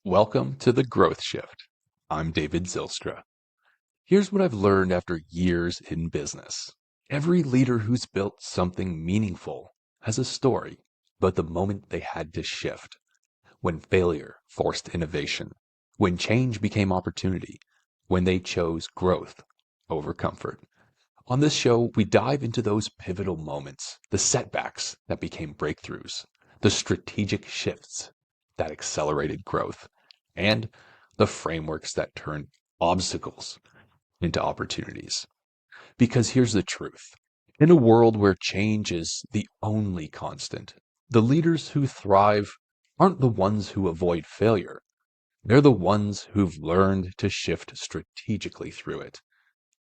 Welcome to the Growth Shift. I'm David Zylstra. Here's what I've learned after years in business. Every leader who's built something meaningful has a story, but the moment they had to shift, when failure forced innovation, when change became opportunity, when they chose growth over comfort. On this show, we dive into those pivotal moments, the setbacks that became breakthroughs, the strategic shifts that accelerated growth, and the frameworks that turn obstacles into opportunities. Because here's the truth. In a world where change is the only constant, the leaders who thrive aren't the ones who avoid failure. They're the ones who've learned to shift strategically through it.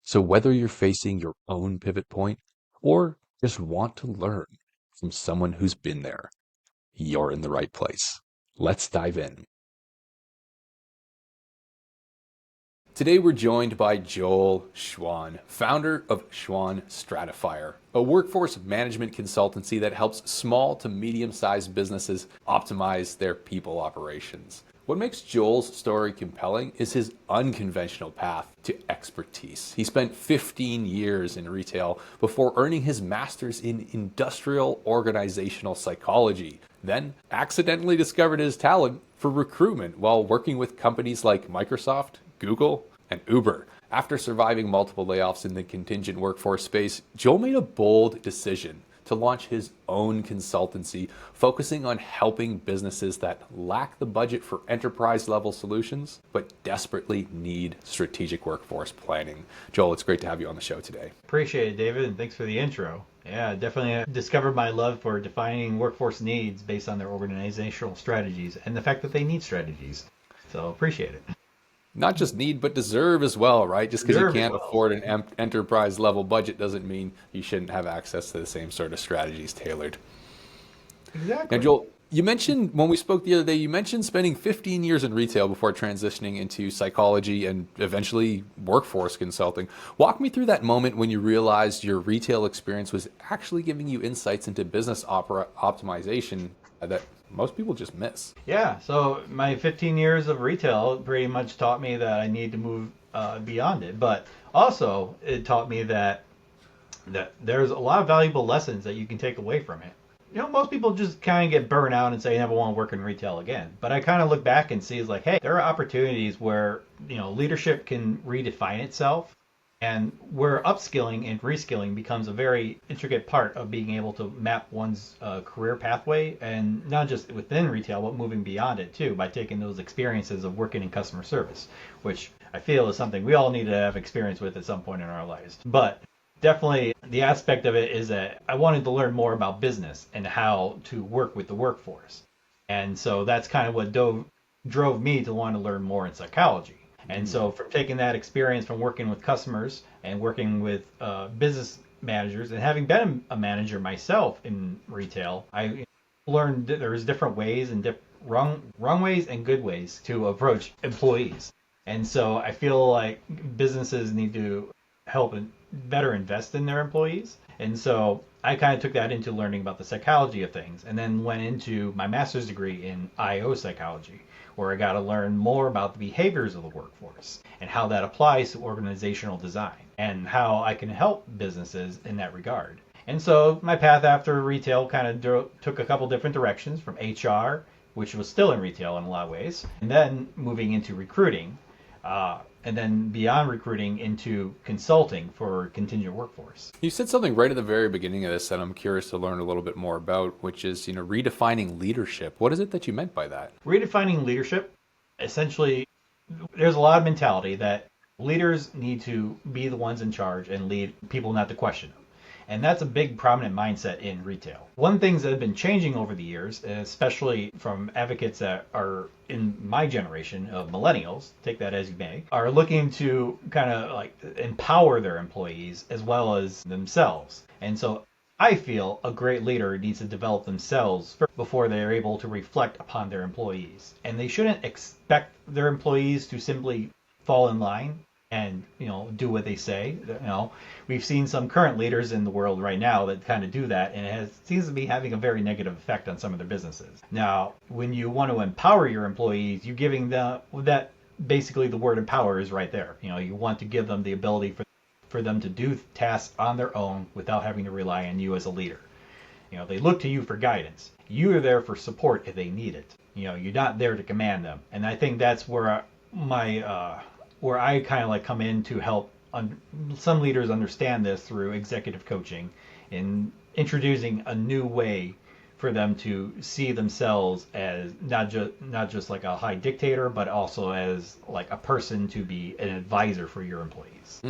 So whether you're facing your own pivot point or just want to learn from someone who's been there, you're in the right place. Let's dive in. Today we're joined by Joel Schwan, founder of Schwan Stratifyr, a workforce management consultancy that helps small to medium-sized businesses optimize their people operations. What makes Joel's story compelling is his unconventional path to expertise. He spent 15 years in retail before earning his master's in industrial organizational psychology, then accidentally discovered his talent for recruitment while working with companies like Microsoft, Google, and Uber. After surviving multiple layoffs in the contingent workforce space, Joel made a bold decision to launch his own consultancy, focusing on helping businesses that lack the budget for enterprise-level solutions, but desperately need strategic workforce planning. Joel, it's great to have you on the show today. Appreciate it, David, and thanks for the intro. Yeah, definitely discovered my love for defining workforce needs based on their organizational strategies and the fact that they need strategies. So appreciate it. Not just need, but deserve as well, right? Just because you Deserve as can't well. afford an enterprise level budget doesn't mean you shouldn't have access to the same sort of strategies tailored. Now, Exactly. Joel, you mentioned when we spoke the other day, you mentioned spending 15 years in retail before transitioning into psychology and eventually workforce consulting. Walk me through that moment when you realized your retail experience was actually giving you insights into business optimization that most people just miss. Yeah, so my 15 years of retail pretty much taught me that I need to move beyond it, but also it taught me that there's a lot of valuable lessons that you can take away from it. Most people just kind of get burnt out and say, I never want to work in retail again. But I kind of look back and see is like, hey, there are opportunities where, leadership can redefine itself and where upskilling and reskilling becomes a very intricate part of being able to map one's career pathway, and not just within retail, but moving beyond it too, by taking those experiences of working in customer service, which I feel is something we all need to have experience with at some point in our lives. But definitely the aspect of it is that I wanted to learn more about business and how to work with the workforce. And so that's kind of what drove me to want to learn more in psychology. And so from taking that experience from working with customers and working with business managers and having been a manager myself in retail, I learned that there's different ways and wrong ways and good ways to approach employees. And so I feel like businesses need to help better invest in their employees. And so I kind of took that into learning about the psychology of things, and then went into my master's degree in IO psychology, where I got to learn more about the behaviors of the workforce and how that applies to organizational design and how I can help businesses in that regard. And so my path after retail kind of took a couple different directions, from HR, which was still in retail in a lot of ways, and then moving into recruiting. And then beyond recruiting into consulting for contingent workforce. You said something right at the very beginning of this that I'm curious to learn a little bit more about, which is, redefining leadership. What is it that you meant by that? Redefining leadership, essentially, there's a lot of mentality that leaders need to be the ones in charge and lead people, not to question them. And that's a big prominent mindset in retail. One things that have been changing over the years, especially from advocates that are in my generation of millennials, take that as you may, are looking to kind of like empower their employees as well as themselves. And so I feel a great leader needs to develop themselves first before they are able to reflect upon their employees. And they shouldn't expect their employees to simply fall in line. and do what they say. We've seen some current leaders in the world right now that kind of do that, and seems to be having a very negative effect on some of their businesses. Now, when you want to empower your employees, you're giving them that, basically the word empower is right there. You want to give them the ability for them to do tasks on their own without having to rely on you as a leader. They look to you for guidance. You are there for support if they need it. You're not there to command them. And I think that's where where I kind of like come in to help some leaders understand this through executive coaching and introducing a new way for them to see themselves as not just like a high dictator, but also as like a person to be an advisor for your employees.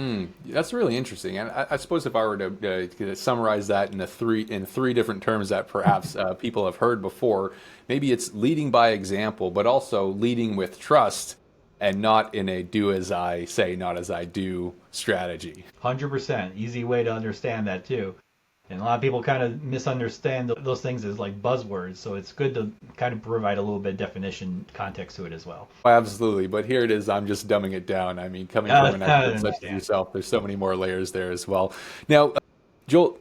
That's really interesting. And I suppose if I were to summarize that in three different terms that perhaps people have heard before, maybe it's leading by example, but also leading with trust and not in a do as I say, not as I do strategy. 100%. Easy way to understand that too. And a lot of people kind of misunderstand those things as like buzzwords, so it's good to kind of provide a little bit of definition, context to it as well. Absolutely, but here it is. I'm just dumbing it down. I mean, coming from an expert such as yourself, there's so many more layers there as well. Now, Joel,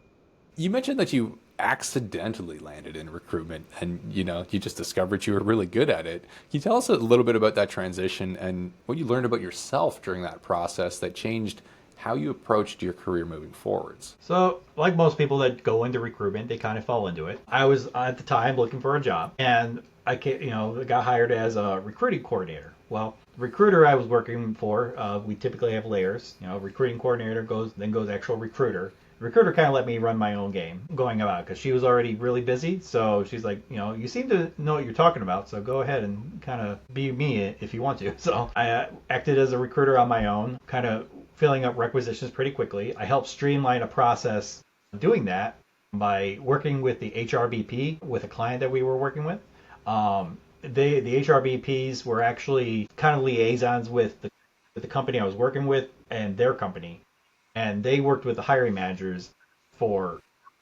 you mentioned that you accidentally landed in recruitment and you just discovered you were really good at it. Can you tell us a little bit about that transition and what you learned about yourself during that process that changed how you approached your career moving forwards? So, like most people that go into recruitment, they kind of fall into it. I was at the time looking for a job, and I got hired as a recruiting coordinator. Well, the recruiter I was working for, we typically have layers. Recruiting coordinator goes actual recruiter. The recruiter kind of let me run my own game going about because she was already really busy. So she's like, you seem to know what you're talking about, so go ahead and kind of be me if you want to. So I acted as a recruiter on my own, kind of filling up requisitions pretty quickly. I helped streamline a process doing that by working with the HRBP with a client that we were working with. The HRBPs were actually kind of liaisons with the company I was working with and their company. And they worked with the hiring managers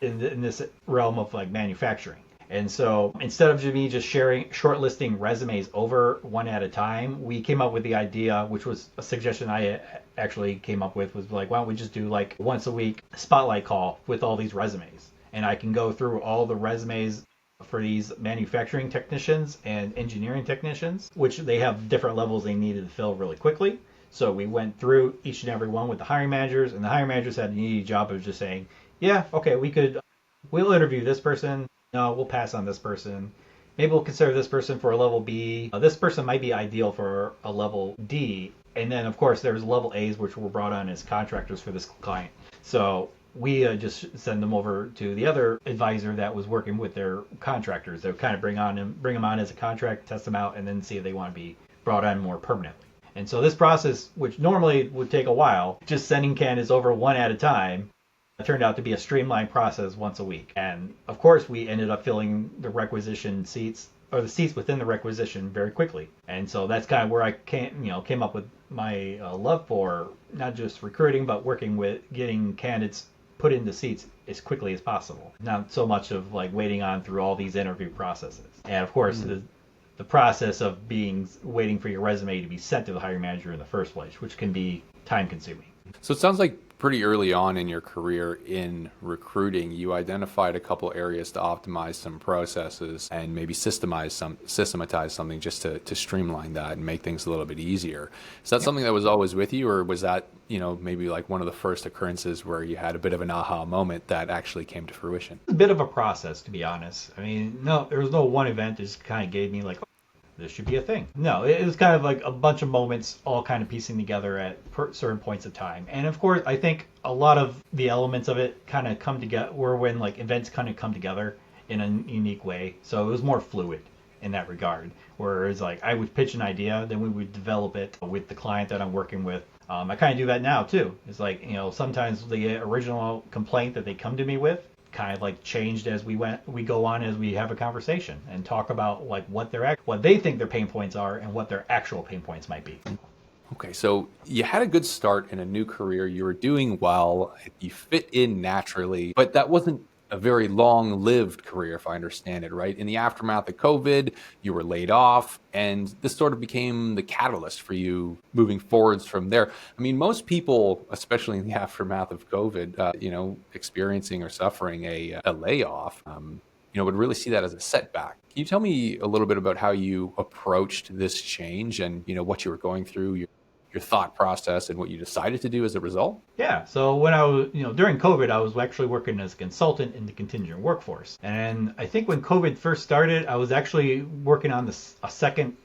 in this realm of like manufacturing. And so instead of me just shortlisting resumes over one at a time, we came up with the idea, which was a suggestion I actually came up with, was like, why don't we just do like once a week spotlight call with all these resumes? And I can go through all the resumes for these manufacturing technicians and engineering technicians, which they have different levels they needed to fill really quickly. So we went through each and every one with the hiring managers, and the hiring managers had an easy job of just saying, yeah, okay, we'll interview this person. No, we'll pass on this person. Maybe we'll consider this person for a level B. This person might be ideal for a level D. And then, of course, there's level A's, which were brought on as contractors for this client. So we just send them over to the other advisor that was working with their contractors. They would kind of bring them on as a contract, test them out, and then see if they want to be brought on more permanently. And so this process, which normally would take a while, just sending candidates over one at a time, turned out to be a streamlined process once a week. And of course, we ended up filling the requisition seats, or the seats within the requisition, very quickly. And so that's kind of where I came up with my love for not just recruiting, but working with getting candidates put into seats as quickly as possible. Not so much of like waiting on through all these interview processes. And of course, the process of waiting for your resume to be sent to the hiring manager in the first place, which can be time consuming. So it sounds like pretty early on in your career in recruiting, you identified a couple areas to optimize some processes and maybe systematize something just to streamline that and make things a little bit easier. Is that something that was always with you, or was that, maybe like one of the first occurrences where you had a bit of an aha moment that actually came to fruition? It's a bit of a process, to be honest. I mean, no, there was no one event that just kind of gave me like, this should be a thing. No, it was kind of like a bunch of moments all kind of piecing together at certain points of time. And of course, I think a lot of the elements of it kind of come together were when like events kind of come together in a unique way. So it was more fluid in that regard. Whereas like I would pitch an idea, then we would develop it with the client that I'm working with. I kind of do that now too. It's like, sometimes the original complaint that they come to me with kind of like changed as we go on as we have a conversation and talk about like what they think their pain points are and what their actual pain points might be. Okay, so you had a good start in a new career. You were doing well. You fit in naturally, but that wasn't a very long-lived career, if I understand it right. In the aftermath of COVID, you were laid off, and this sort of became the catalyst for you moving forwards from there. I mean, most people, especially in the aftermath of COVID, experiencing or suffering a layoff, would really see that as a setback. Can you tell me a little bit about how you approached this change and, what you were going through, your thought process, and what you decided to do as a result? Yeah. So when I was, during COVID, I was actually working as a consultant in the contingent workforce. And I think when COVID first started, I was actually working on the second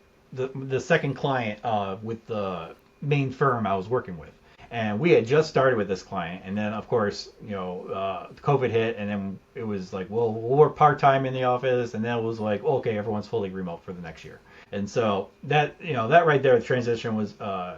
client with the main firm I was working with. And we had just started with this client, and then of course, COVID hit, and then it was like, well, we'll work part time in the office, and then it was like, okay, everyone's fully remote for the next year. And so that right there, the transition was a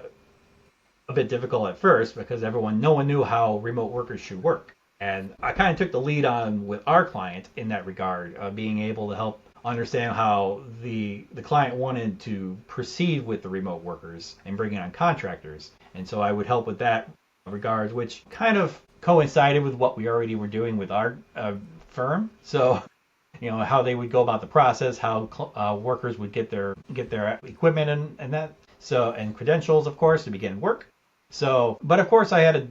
bit difficult at first because no one knew how remote workers should work. And I kind of took the lead on with our client in that regard, being able to help understand how the client wanted to proceed with the remote workers and bringing on contractors. And so I would help with that regards, which kind of coincided with what we already were doing with our firm. So, how they would go about the process, how workers would get their equipment and that. So, and credentials, of course, to begin work. So, but of course, that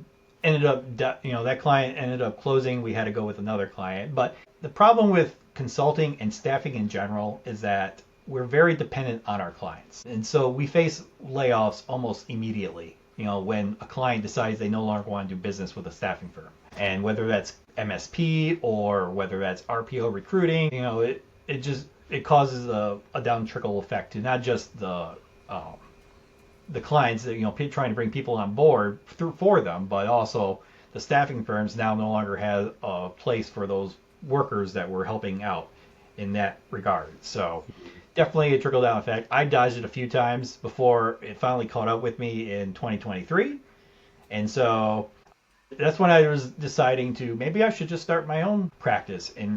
client ended up closing. We had to go with another client. But the problem with consulting and staffing in general is that we're very dependent on our clients. And so we face layoffs almost immediately, when a client decides they no longer want to do business with a staffing firm. And whether that's MSP or whether that's RPO recruiting, it causes a down trickle effect to not just the clients that trying to bring people on board for them, but also the staffing firms now no longer have a place for those workers that we're helping out in that regard. So definitely a trickle down effect. I dodged it a few times before it finally caught up with me in 2023, and so that's when I was deciding to maybe I should just start my own practice in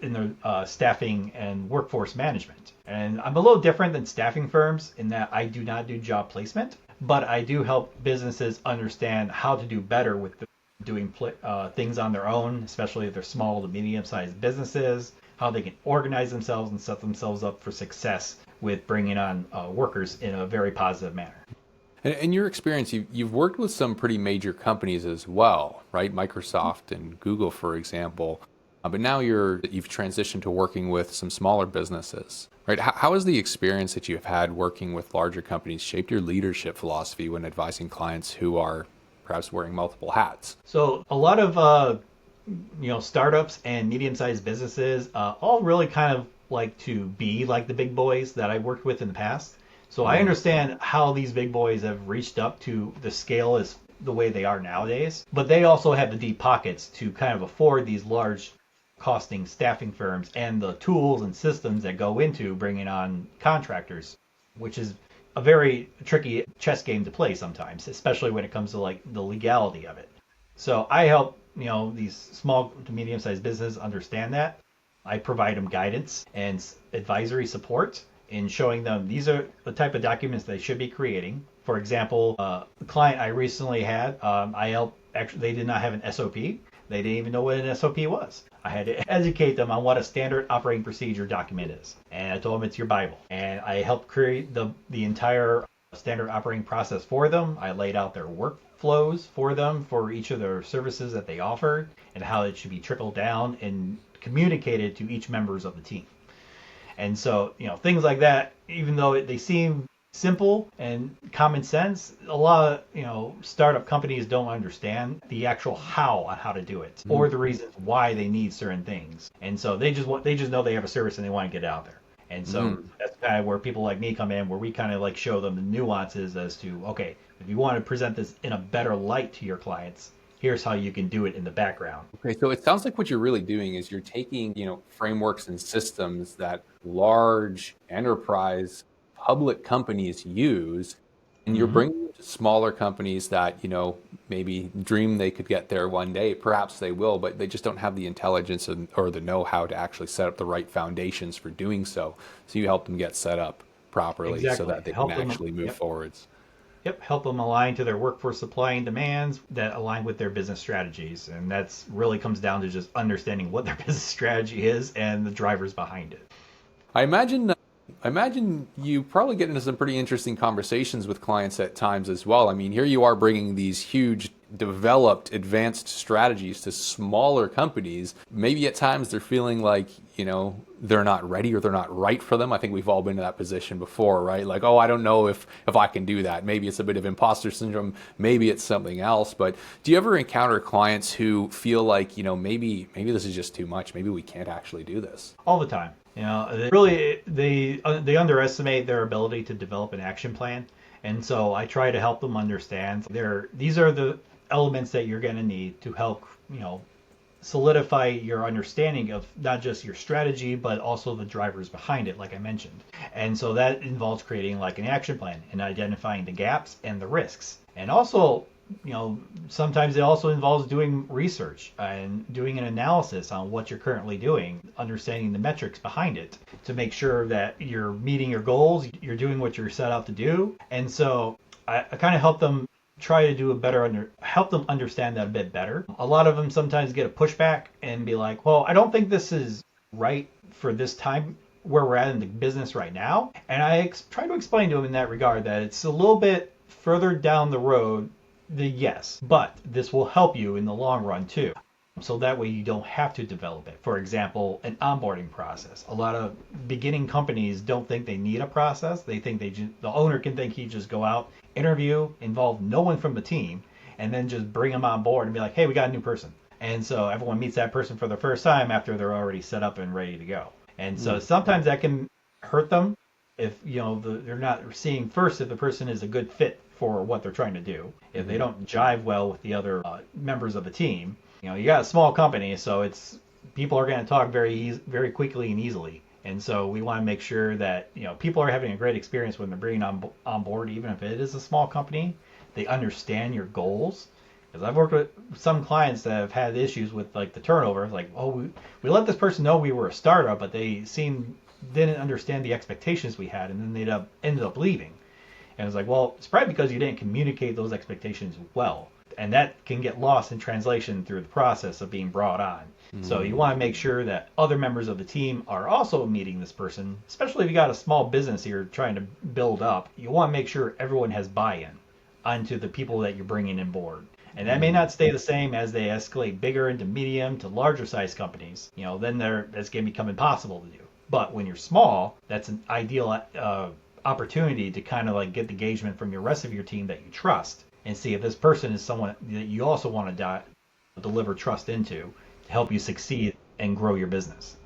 the staffing and workforce management. And I'm a little different than staffing firms in that I do not do job placement, but I do help businesses understand how to do better with doing things on their own, especially if they're small to medium-sized businesses, how they can organize themselves and set themselves up for success with bringing on workers in a very positive manner. And in your experience, you've worked with some pretty major companies as well, right? Microsoft and Google, for example. But now you've transitioned to working with some smaller businesses, right? How has the experience that you've had working with larger companies shaped your leadership philosophy when advising clients who are perhaps wearing multiple hats? So a lot of startups and medium-sized businesses all really kind of like to be like the big boys that I worked with in the past. So I understand how these big boys have reached up to the scale is the way they are nowadays, but they also have the deep pockets to kind of afford these large costing staffing firms and the tools and systems that go into bringing on contractors, which is a very tricky chess game to play sometimes, especially when it comes to like the legality of it. So I help, these small to medium-sized businesses understand that. I provide them guidance and advisory support in showing them these are the type of documents they should be creating. For example, a client I recently had, they did not have an SOP. They didn't even know what an SOP was. I had to educate them on what a standard operating procedure document is. And I told them it's your Bible. And I helped create the entire standard operating process for them. I laid out their workflows for them for each of their services that they offered and how it should be trickled down and communicated to each members of the team. And so, things like that, even though they seem simple and common sense, a lot of startup companies don't understand the actual how to do it or the reasons why they need certain things. And so they just know they have a service and they want to get it out there. And so that's kind of where people like me come in, where we kind of like show them the nuances as to, okay, if you want to present this in a better light to your clients, here's how you can do it in the background. Okay, so it sounds like what you're really doing is you're taking, frameworks and systems that large enterprise public companies use, and you're bringing them to smaller companies that, maybe dream they could get there one day. Perhaps they will, but they just don't have the intelligence or the know-how to actually set up the right foundations for doing so. So you help them get set up properly so that they can actually move forwards. Yep, help them align to their workforce supply and demands that align with their business strategies. And that's really comes down to just understanding what their business strategy is and the drivers behind it. I imagine I imagine you probably get into some pretty interesting conversations with clients at times as well. I mean, here you are bringing these huge, developed, advanced strategies to smaller companies. Maybe at times they're feeling like, they're not ready or they're not right for them. I think we've all been in that position before, right? Like, oh, I don't know if I can do that. Maybe it's a bit of imposter syndrome. Maybe it's something else. But do you ever encounter clients who feel like, maybe this is just too much. Maybe we can't actually do this? All the time. They underestimate their ability to develop an action plan, and so I try to help them understand these are the elements that you're going to need to help solidify your understanding of not just your strategy but also the drivers behind it, like I mentioned. And so that involves creating like an action plan and identifying the gaps and the risks, and also sometimes it also involves doing research and doing an analysis on what you're currently doing, understanding the metrics behind it to make sure that you're meeting your goals, you're doing what you're set out to do. And so I kind of help them try to do help them understand that a bit better. A lot of them sometimes get a pushback and be like, well, I don't think this is right for this time where we're at in the business right now. And I try to explain to them in that regard that it's a little bit further down the road. Yes, but this will help you in the long run too. So that way you don't have to develop it. For example, an onboarding process. A lot of beginning companies don't think they need a process. They think the owner can think he just go out, interview, involve no one from the team, and then just bring them on board and be like, hey, we got a new person. And so everyone meets that person for the first time after they're already set up and ready to go. And so sometimes that can hurt them if they're not seeing first if the person is a good fit for what they're trying to do. If they don't jive well with the other members of the team, you got a small company, so people are going to talk very quickly and easily. And so we want to make sure that people are having a great experience when they're bringing on board, even if it is a small company. They understand your goals. Because I've worked with some clients that have had issues with like the turnover, like, oh, we let this person know we were a startup, but they didn't understand the expectations we had, and then they ended up leaving. And it's like, well, it's probably because you didn't communicate those expectations well. And that can get lost in translation through the process of being brought on. Mm-hmm. So you want to make sure that other members of the team are also meeting this person, especially if you got a small business you're trying to build up. You want to make sure everyone has buy-in onto the people that you're bringing on board. And that may not stay the same as they escalate bigger into medium to larger size companies. Then that's going to become impossible to do. But when you're small, that's an ideal opportunity to kind of like get the engagement from your rest of your team that you trust and see if this person is someone that you also want to deliver trust into to help you succeed and grow your business.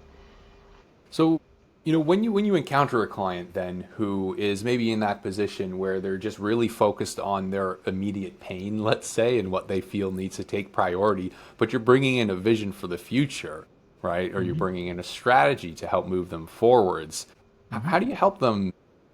So, when you encounter a client then who is maybe in that position where they're just really focused on their immediate pain, let's say, and what they feel needs to take priority, but you're bringing in a vision for the future, right? Or you're bringing in a strategy to help move them forwards. How do you help them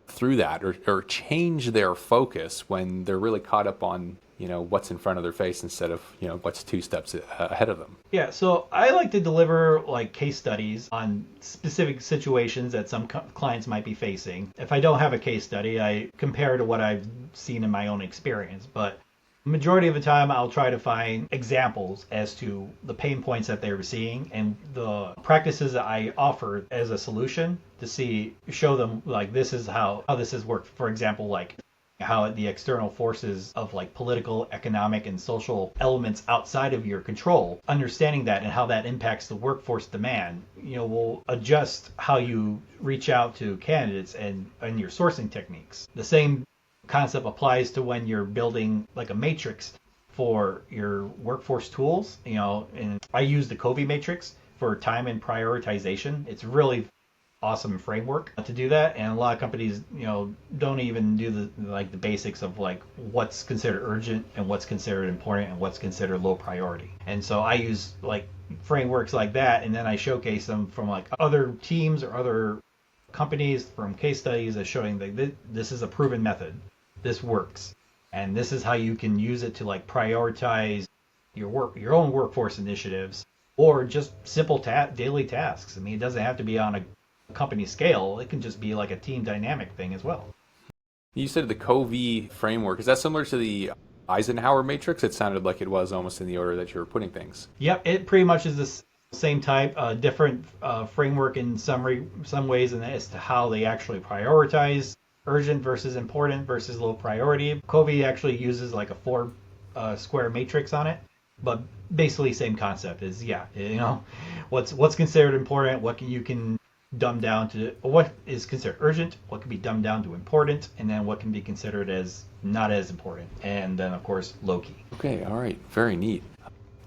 through that or change their focus when they're really caught up on what's in front of their face instead of what's two steps ahead of them? Yeah, so I like to deliver like case studies on specific situations that some clients might be facing. If I don't have a case study, I compare to what I've seen in my own experience, but majority of the time I'll try to find examples as to the pain points that they were seeing and the practices that I offer as a solution to show them like this is how this has worked. For example, like how the external forces of like political, economic, and social elements outside of your control, understanding that and how that impacts the workforce demand, will adjust how you reach out to candidates and your sourcing techniques. The same concept applies to when you're building like a matrix for your workforce tools, and I use the Covey matrix for time and prioritization. It's really awesome framework to do that, and a lot of companies don't even do the basics of like what's considered urgent and what's considered important and what's considered low priority. And so I use like frameworks like that, and then I showcase them from like other teams or other companies from case studies as showing that this is a proven method, this works, and this is how you can use it to like prioritize your own workforce initiatives or just simple daily tasks. I mean, it doesn't have to be on a company scale. It can just be like a team dynamic thing as well. You said the Covey framework. Is that similar to the Eisenhower matrix? It sounded like it was almost in the order that you were putting things. Yep, it pretty much is the same type, different framework in some ways, and as to how they actually prioritize urgent versus important versus low priority. Covey actually uses like a four square matrix on it, but basically same concept. Is yeah, what's considered important, you can dumb down to what is considered urgent, what can be dumbed down to important, and then what can be considered as not as important, and then of course low key. Okay, all right, very neat.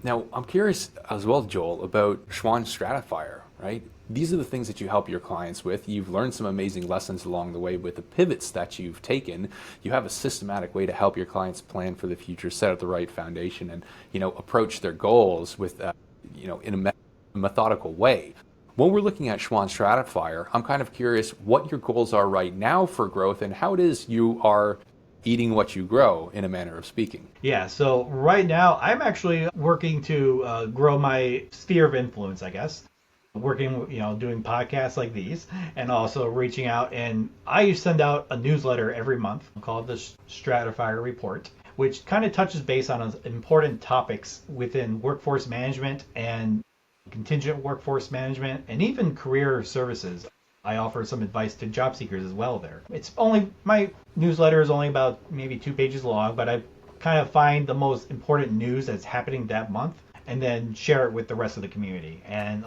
Now, I'm curious as well, Joel, about Schwan Stratifyr, right? These are the things that you help your clients with. You've learned some amazing lessons along the way with the pivots that you've taken. You have a systematic way to help your clients plan for the future, set up the right foundation, and approach their goals with in a methodical way. When we're looking at Schwan Stratifyr, I'm kind of curious what your goals are right now for growth and how it is you are eating what you grow, in a manner of speaking. Yeah, so right now I'm actually working to grow my sphere of influence, I guess. Working, doing podcasts like these, and also reaching out. And I send out a newsletter every month called the Stratifyr Report, which kind of touches base on important topics within workforce management and contingent workforce management, and even career services. I offer some advice to job seekers as well there. My newsletter is only about maybe 2 pages long, but I kind of find the most important news that's happening that month and then share it with the rest of the community. And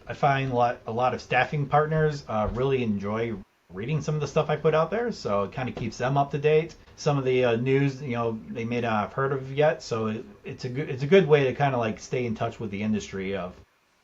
I find a lot of staffing partners really enjoy reading some of the stuff I put out there, so it kind of keeps them up to date. Some of the news, they may not have heard of yet, so it's a good way to kind of like stay in touch with the industry of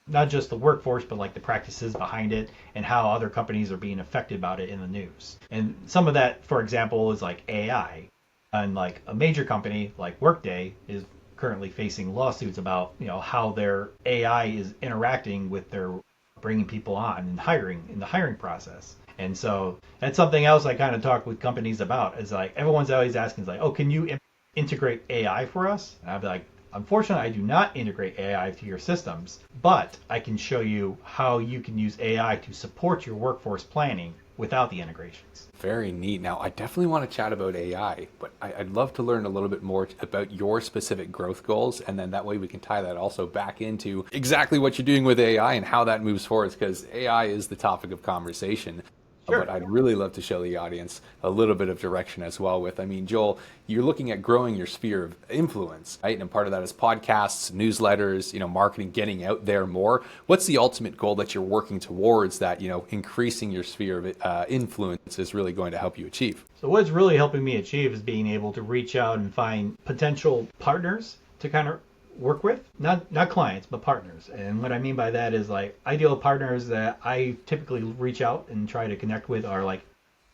not just the workforce, but like the practices behind it and how other companies are being affected about it in the news. And some of that, for example, is like AI. And like a major company like Workday is currently facing lawsuits about, how their AI is interacting with their bringing people on and hiring in the hiring process. And so that's something else I kind of talk with companies about is like everyone's always asking is like, oh, can you integrate AI for us? And I'd be like, unfortunately, I do not integrate AI to your systems, but I can show you how you can use AI to support your workforce planning without the integrations. Very neat. Now, I definitely want to chat about AI, but I'd love to learn a little bit more about your specific growth goals, and then that way we can tie that also back into exactly what you're doing with AI and how that moves forward, because AI is the topic of conversation. Sure. But I'd really love to show the audience a little bit of direction as well Joel, you're looking at growing your sphere of influence, right? And part of that is podcasts, newsletters, marketing, getting out there more. What's the ultimate goal that you're working towards that, increasing your sphere of influence is really going to help you achieve? So what's really helping me achieve is being able to reach out and find potential partners to kind of work with, not clients, but partners. And what I mean by that is like ideal partners that I typically reach out and try to connect with are like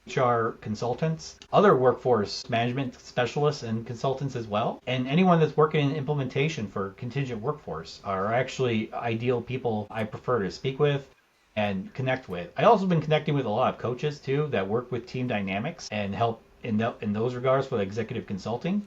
HR consultants, other workforce management specialists and consultants as well, and anyone that's working in implementation for contingent workforce are actually ideal people I prefer to speak with and connect with. I also been connecting with a lot of coaches too that work with team dynamics and help in those regards for executive consulting.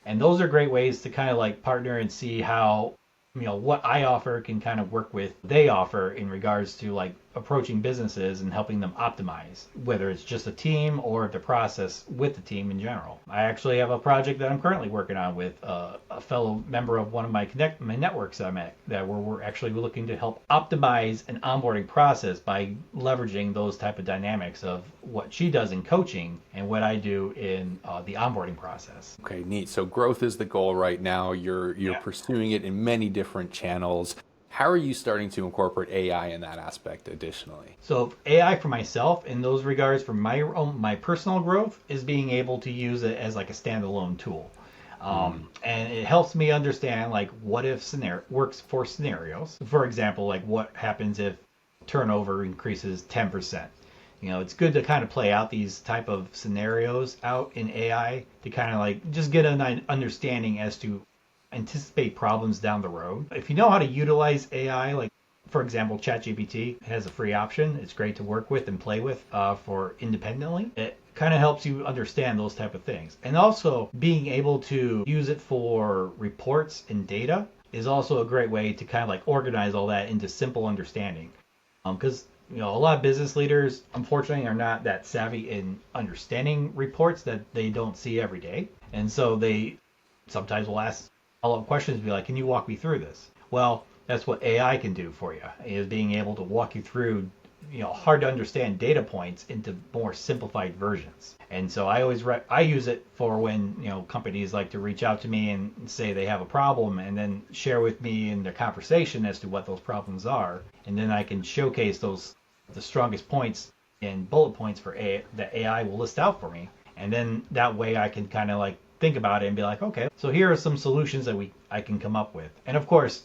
And those are great ways to kind of like partner and see how, what I offer can kind of work with they offer in regards to like approaching businesses and helping them optimize, whether it's just a team or the process with the team in general. I actually have a project that I'm currently working on with a fellow member of one of my networks I'm at that we're actually looking to help optimize an onboarding process by leveraging those type of dynamics of what she does in coaching and what I do in the onboarding process. Okay, neat. So growth is the goal right now. You're pursuing it in many different channels. How are you starting to incorporate AI in that aspect additionally? So AI for myself in those regards for my personal growth is being able to use it as like a standalone tool. And it helps me understand like what if works for scenarios. For example, like what happens if turnover increases 10%. It's good to kind of play out these type of scenarios out in AI to kind of like just get an understanding as to anticipate problems down the road. If you know how to utilize AI, like for example, ChatGPT has a free option. It's great to work with and play with for independently. It kind of helps you understand those type of things. And also being able to use it for reports and data is also a great way to kind of like organize all that into simple understanding. Because a lot of business leaders, unfortunately, are not that savvy in understanding reports that they don't see every day. And so they sometimes will ask follow-up questions, be like, can you walk me through this? Well, that's what AI can do for you, is being able to walk you through hard to understand data points into more simplified versions. And so I use it for when companies like to reach out to me and say they have a problem, and then share with me in their conversation as to what those problems are, and then I can showcase the strongest points and bullet points for that AI will list out for me, and then that way I can kind of like think about it and be like, okay, so here are some solutions that I can come up with. And of course,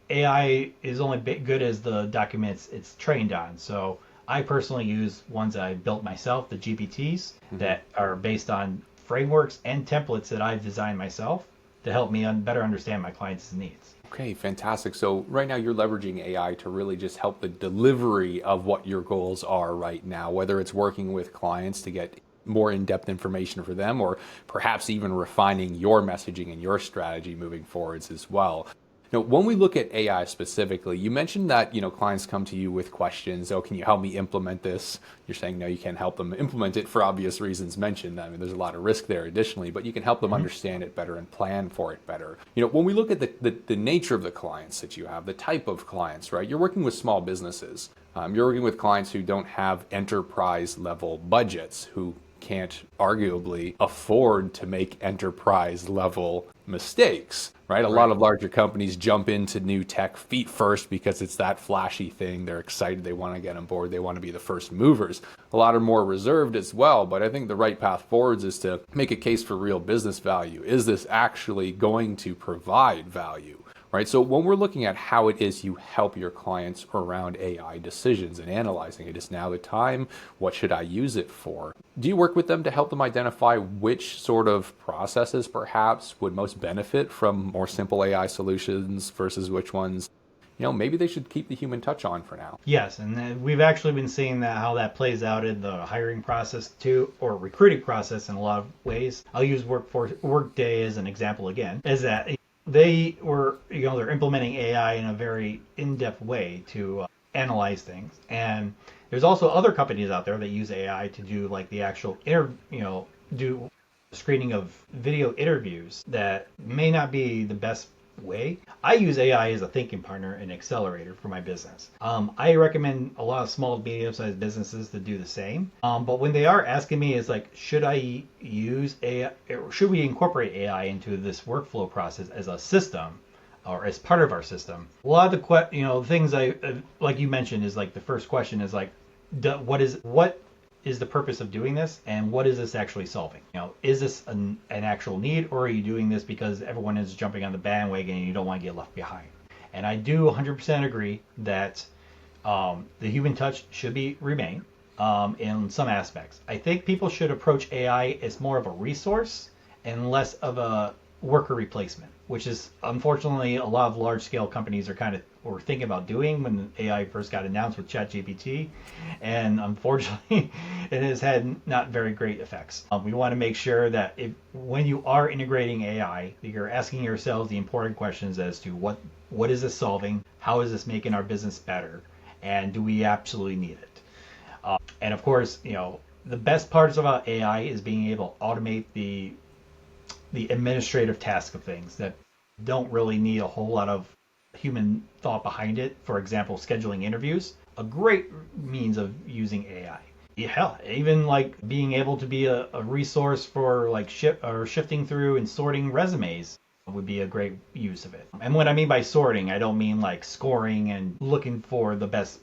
AI is only good as the documents it's trained on. So I personally use ones that I built myself, the GPTs, that are based on frameworks and templates that I've designed myself to help me better understand my clients' needs. Okay, fantastic. So right now you're leveraging AI to really just help the delivery of what your goals are right now, whether it's working with clients to get more in-depth information for them, or perhaps even refining your messaging and your strategy moving forwards as well. Now, when we look at AI specifically, you mentioned that, clients come to you with questions. Oh, can you help me implement this? You're saying no, you can't help them implement it for obvious reasons mentioned. I mean, there's a lot of risk there additionally, but you can help them understand it better and plan for it better. When we look at the nature of the clients that you have, the type of clients, right? You're working with small businesses. You're working with clients who don't have enterprise level budgets, who can't arguably afford to make enterprise level mistakes, right? A lot of larger companies jump into new tech feet first because it's that flashy thing. They're excited. They want to get on board. They want to be the first movers. A lot are more reserved as well, but I think the right path forwards is to make a case for real business value. Is this actually going to provide value? Right. So when we're looking at how it is you help your clients around AI decisions and analyzing it, is now the time? What should I use it for? Do you work with them to help them identify which sort of processes perhaps would most benefit from more simple AI solutions versus which ones, maybe they should keep the human touch on for now? Yes, and we've actually been seeing that how that plays out in the hiring process too, or recruiting process in a lot of ways. I'll use Workday as an example again, is that they're implementing AI in a very in-depth way to analyze things. And there's also other companies out there that use AI to do like the actual do screening of video interviews that may not be the best way. I use AI as a thinking partner and accelerator for my business. I recommend a lot of small, medium-sized businesses to do the same. But when they are asking me, it's like, should I use AI, or should we incorporate AI into this workflow process as a system, or as part of our system? A lot of the things I like you mentioned is like the first question is like, what is the purpose of doing this, and what is this actually solving? Is this an actual need, or are you doing this because everyone is jumping on the bandwagon and you don't want to get left behind? And I do 100% agree that the human touch should remain in some aspects. I think people should approach AI as more of a resource and less of a worker replacement, which is unfortunately a lot of large scale companies were thinking about doing when AI first got announced with ChatGPT, and unfortunately it has had not very great effects. We want to make sure that when you are integrating AI, that you're asking yourselves the important questions as to what is this solving, how is this making our business better, and do we absolutely need it? And of course, the best parts about AI is being able to automate the administrative task of things that don't really need a whole lot of human thought behind it. For example, scheduling interviews, a great means of using AI. Hell, even like being able to be a resource for like shifting through and sorting resumes would be a great use of it. And what I mean by sorting, I don't mean like scoring and looking for the best,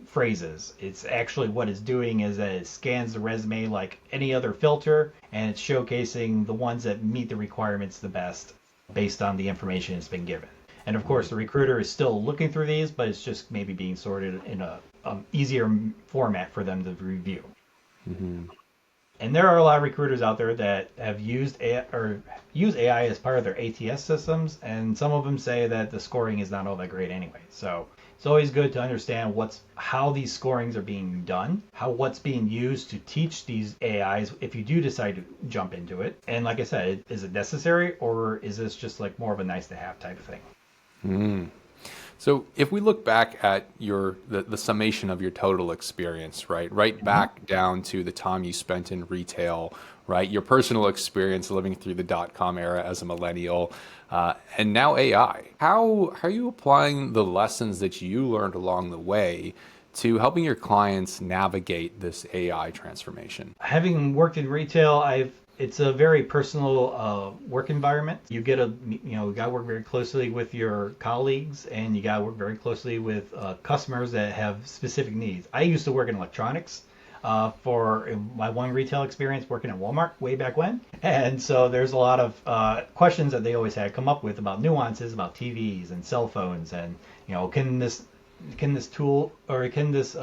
phrases. It's actually what it's doing is that it scans the resume like any other filter, and it's showcasing the ones that meet the requirements the best based on the information it's been given. And of course, the recruiter is still looking through these, but it's just maybe being sorted in a easier format for them to review. Mm-hmm. And there are a lot of recruiters out there that have used AI, or use AI as part of their ATS systems, and some of them say that the scoring is not all that great anyway. So it's always good to understand how these scorings are being done, what's being used to teach these AIs if you do decide to jump into it. And like I said, is it necessary, or is this just like more of a nice to have type of thing? So if we look back at the summation of your total experience, right Mhm. back down to the time you spent in retail, right, your personal experience living through the dot-com era as a millennial, and now AI. How are you applying the lessons that you learned along the way to helping your clients navigate this AI transformation? Having worked in retail, I've it's a very personal work environment. You got to work very closely with your colleagues, and you got to work very closely with customers that have specific needs. I used to work in electronics for my one retail experience working at Walmart way back when, and so there's a lot of questions that they always had come up with about nuances about TVs and cell phones, and can this tool or can this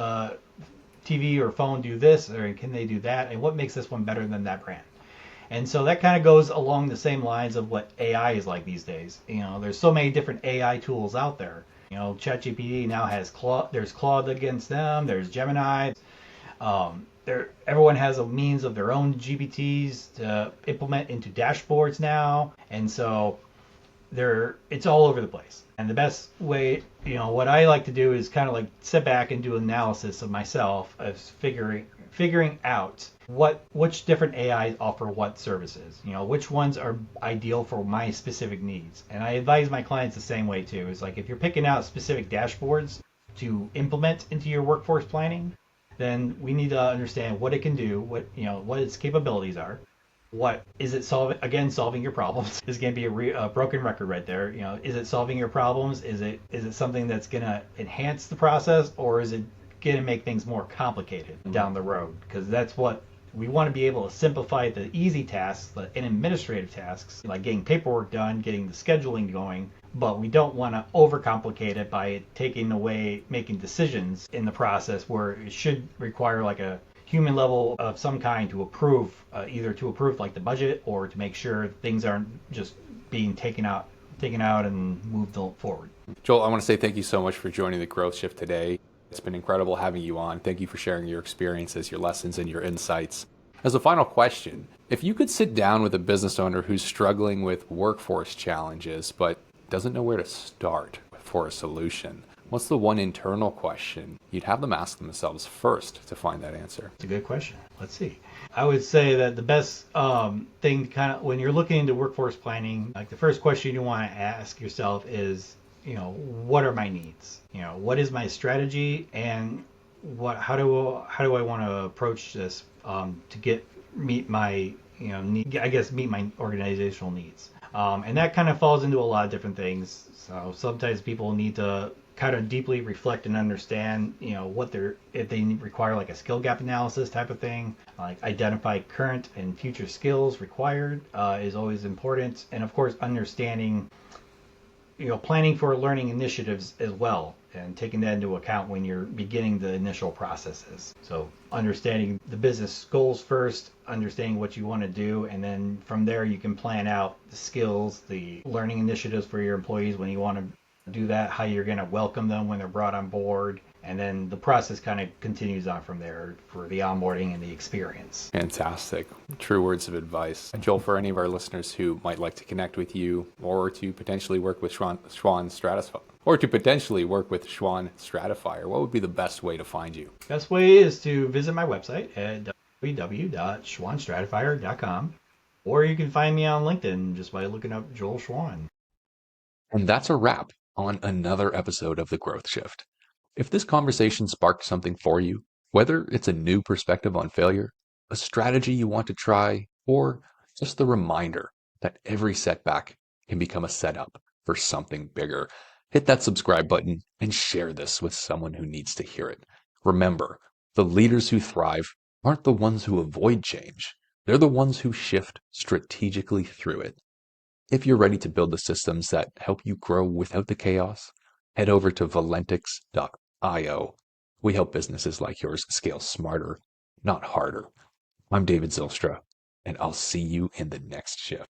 TV or phone do this or can they do that, and what makes this one better than that brand? And so that kind of goes along the same lines of what AI is like these days. There's so many different AI tools out there. ChatGPT now has Claude. There's Claude against them. There's Gemini. Everyone has a means of their own GPTs to implement into dashboards now, and so it's all over the place. And the best way, what I like to do is kind of like sit back and do analysis of myself of figuring out which different AIs offer what services, which ones are ideal for my specific needs. And I advise my clients the same way too. It's like if you're picking out specific dashboards to implement into your workforce planning, then we need to understand what it can do, what its capabilities are, what is it solving your problems. This is going to be a broken record right there. Is it solving your problems? Is it something that's going to enhance the process, or is it going to make things more complicated down the road? Because that's what we want to be able to simplify the easy tasks and administrative tasks, like getting paperwork done, getting the scheduling going, but we don't want to overcomplicate it by taking away making decisions in the process where it should require like a human level of some kind to approve, either to approve like the budget or to make sure things aren't just being taken out and moved forward. Joel, I want to say thank you so much for joining the Growth Shift today. It's been incredible having you on. Thank you for sharing your experiences, your lessons, and your insights. As a final question, if you could sit down with a business owner who's struggling with workforce challenges but doesn't know where to start for a solution, what's the one internal question you'd have them ask themselves first to find that answer? It's a good question. Let's see. I would say that the best thing to kind of when you're looking into workforce planning, like the first question you want to ask yourself is, what are my needs? What is my strategy, and how do I want to approach this to meet my meet my organizational needs. And that kind of falls into a lot of different things. So sometimes people need to kind of deeply reflect and understand, if they require like a skill gap analysis type of thing, like identify current and future skills required is always important. And of course, understanding, planning for learning initiatives as well and taking that into account when you're beginning the initial processes. So understanding the business goals first, understanding what you want to do, and then from there you can plan out the skills, the learning initiatives for your employees when you want to do that, how you're going to welcome them when they're brought on board, and then the process kind of continues on from there for the onboarding and the experience. Fantastic. True words of advice. Joel, for any of our listeners who might like to connect with you or to potentially work with Schwan Stratifyr, what would be the best way to find you? Best way is to visit my website at www.schwanstratifyr.com, or you can find me on LinkedIn just by looking up Joel Schwan. And that's a wrap on another episode of The Growth Shift. If this conversation sparked something for you, whether it's a new perspective on failure, a strategy you want to try, or just the reminder that every setback can become a setup for something bigger, hit that subscribe button and share this with someone who needs to hear it. Remember, the leaders who thrive aren't the ones who avoid change. They're the ones who shift strategically through it. If you're ready to build the systems that help you grow without the chaos, head over to valentix.io. We help businesses like yours scale smarter, not harder. I'm David Zylstra, and I'll see you in the next shift.